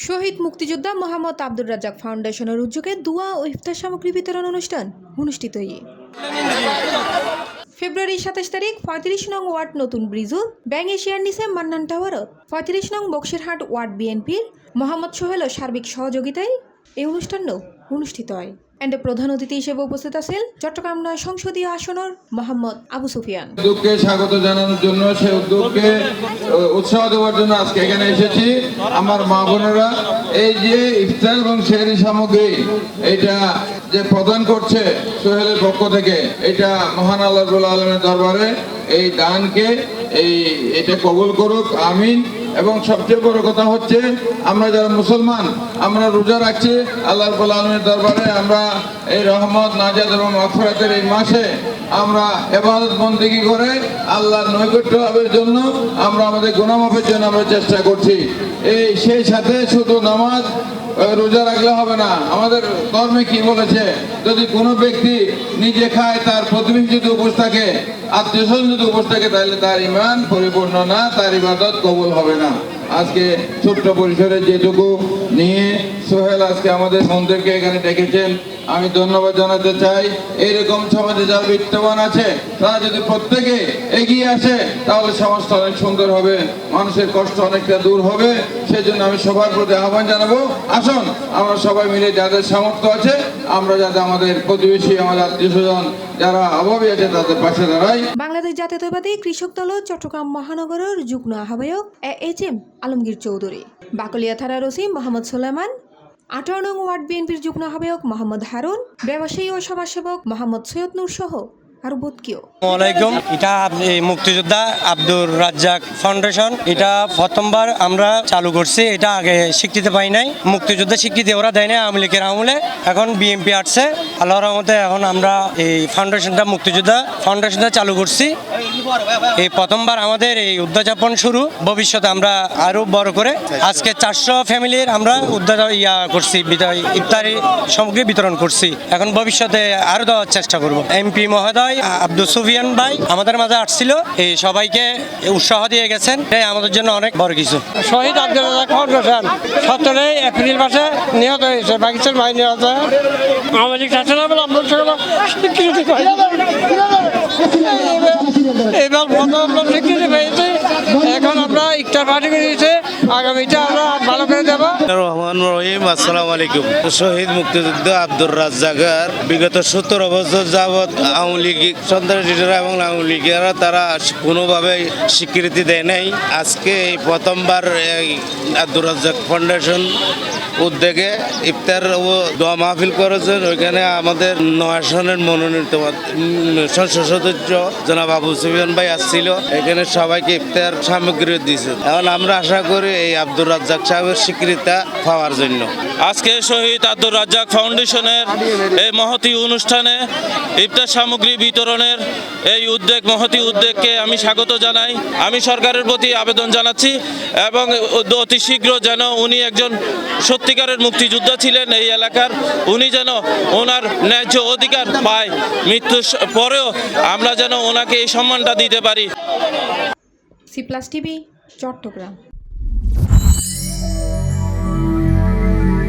শহীদ মুক্তিযোদ্ধা মোহাম্মদ আব্দুর রাজ্জাক ফাউন্ডেশনের উদ্যোগে দোয়া ও ইফতার সামগ্রী বিতরণ অনুষ্ঠান অনুষ্ঠিত ফেব্রুয়ারি 27 তারিখ 35 নং ওয়ার্ড নতুন ব্রিজু ব্যাং এশিয়ার নিচে মান্নান টাওয়ারত 35 নং বক্সিরহাট ওয়ার্ড বিএনপির মোহাম্মদ সোহেল সার্বিক সহযোগিতায় এই অনুষ্ঠান অনুষ্ঠিত হয়। এন্ড প্রধান অতিথি হিসেবে উপস্থিত আছেন চট্টগ্রাম 9 সংসদীয় আসনের মোহাম্মদ আবু সুফিয়ান। উদ্যোগকে স্বাগত জানানোর জন্য সেই উদ্যোগকে উৎসাহ দেওয়ার জন্য আজকে এখানে এসেছি। আমার মা বোনেরা এই যে ইফতার এবং সেহরি সামগ্রী এটা যে প্রদান করছে সোহেলের পক্ষ থেকে, এটা মহান আল্লাহ রাব্বুল আলামিনের দরবারে এই দানকে এটা কবুল করুক, আমিন। এবং সবচেয়ে বড় কথা হচ্ছে আমরা যারা মুসলমান আমরা রোজা রাখছি, আল্লাহ রাব্বুল আলামিনের দরবারে আমরা এই রহমত নাজাত এবং মাগফিরাতের এই মাসে আমরা ইবাদত বন্দেগী করে আল্লাহর নৈকট্য লাভের জন্য আমরা আমাদের গুনাহ মাফের জন্য আমরা চেষ্টা করছি। সেই সাথে শুধু নামাজ রোজা রাখলে হবে না। আমাদের ধর্মে কি বলেছে, যদি কোনো ব্যক্তি নিজে খায়, তার প্রতিবেশী যদি উপোস থাকে, আত্মীয় স্বজন যদি উপোস থাকে, তাহলে তার ঈমান পরিপূর্ণ না, তার ইবাদত কবুল হবে না। আজকে ছোট্ট পরিসরে যেটুকু নিয়ে সোহেল আজকে আমাদের মন্দিরকে এখানে ডেকেছেন, আমি ধন্যবাদ জানাতে চাই। এইরকম সমাজে যারা বিত্তবান আছে তারা যদি প্রত্যেকে এগিয়ে আসে তাহলে সমাজটা অনেক সুন্দর হবে, মানুষের কষ্ট অনেকটা দূর হবে। সেজন্য আমি সবার প্রতি আহ্বান জানাবো, আসুন আমরা সবাই মিলে যাদের সামর্থ্য আছে আমরা যাতে আমাদের প্রতিবেশী, আমাদের আত্মীয় স্বজন যারা অভাবী আছে তাদের পাশে দাঁড়াই। বাংলাদেশ জাতীয়তাবাদী কৃষক দল চট্টগ্রাম মহানগরের যুগ্ম আহ্বায়ক এএচএম আলমগীর চৌধুরী, বাকলিয়া থানার ওসি মোহাম্মদ সুলেমান, 18 নং ওয়ার্ড বিএনপির যুগ্ম আহ্বায়ক মোহাম্মদ হারুন, ব্যবসায়ী ও সমাজসেবক মোহাম্মদ সৈয়দ নূর সহ আরো বোধকেও। আসসালামাইকুম। এটা মুক্তিযোদ্ধা আব্দুর রাজ্জাক ফাউন্ডেশন, এটা প্রথমবার আমরা চালু করছি। এটা আগে স্বীকৃতি পাই নাই, মুক্তিযোদ্ধা স্বীকৃতি ওরা দেয় না আওয়ামী লীগের আমলে। এখন বিএনপি আসছে, আল্লাহর রহমতে এখন আমরা এই ফাউন্ডেশনটা মুক্তিযোদ্ধা ফাউন্ডেশনটা চালু করছি। এই প্রথমবার আমাদের এই উদ্যাপন শুরু, ভবিষ্যতে আমরা আরো বড় করে আজকে 400 ফ্যামিলির আমরা করছি, ইফতারি সামগ্রী বিতরণ করছি। এখন ভবিষ্যতে আরো দেওয়ার চেষ্টা করব। এমপি মহোদয় আব্দুল সুফিয়ান ভাই আমাদের মাঝে আসছিল, এই সবাইকে উৎসাহ দিয়ে গেছেন, এটাই আমাদের জন্য অনেক বড় কিছু। শহীদ আব্দুল রাজ্জাক ফাউন্ডেশন 17 এপ্রিল মাসে নিহত হয়েছে, পাকিস্তান ভাই নিহত। আমাদের এবার আমরা স্বীকৃতি পেয়েছি, এখন আমরা ইফতার পার্টি করেছি, আগামীটা আমরা ভালো করে দেবো। রহমান রহিম, আসসালামু আলাইকুম। শহীদ মুক্তিযোদ্ধা আব্দুর রাজ্জাকের বিগত 17 বছর যাবৎ আওয়ামী লীগ সন্ত্রাসীরা এবং আওয়ামী লীগেরা তারা কোনোভাবে স্বীকৃতি দেয় নাই। আজকে এই প্রথমবার আব্দুর রাজ্জাক ফাউন্ডেশন উদ্যোগে ইফতার ও দোয়া মাহফিল করেছেন। ওইখানে আমাদের 9 আসনের মনোনীত সংসদ সদস্য জনাব আবু সুফিয়ান ভাই আসছিল, এখানে সবাইকে ইফতার সামগ্রী দিয়েছে। এখন আমরা আশা করি এই আব্দুর রাজ্জাক সাহেবের স্বীকৃতি পাওয়ার জন্য আজকে শহীদ আব্দুর রাজ্জাক ফাউন্ডেশনের এই মহতী অনুষ্ঠানে ইফতার সামগ্রী বিতরণের এই মহতী উদ্যোগকে আমি স্বাগত জানাই। আমি সরকারের প্রতি আবেদন জানাচ্ছি এবং অতি শীঘ্র যেন উনি একজন সত্যিকারের মুক্তিযোদ্ধা ছিলেন এই এলাকার, উনি যেন ওনার ন্যায্য অধিকার পায়, মৃত্যুর পরেও আমরা যেন ওনাকে এই সম্মানটা দিতে পারি। C plus TV, Chittagong.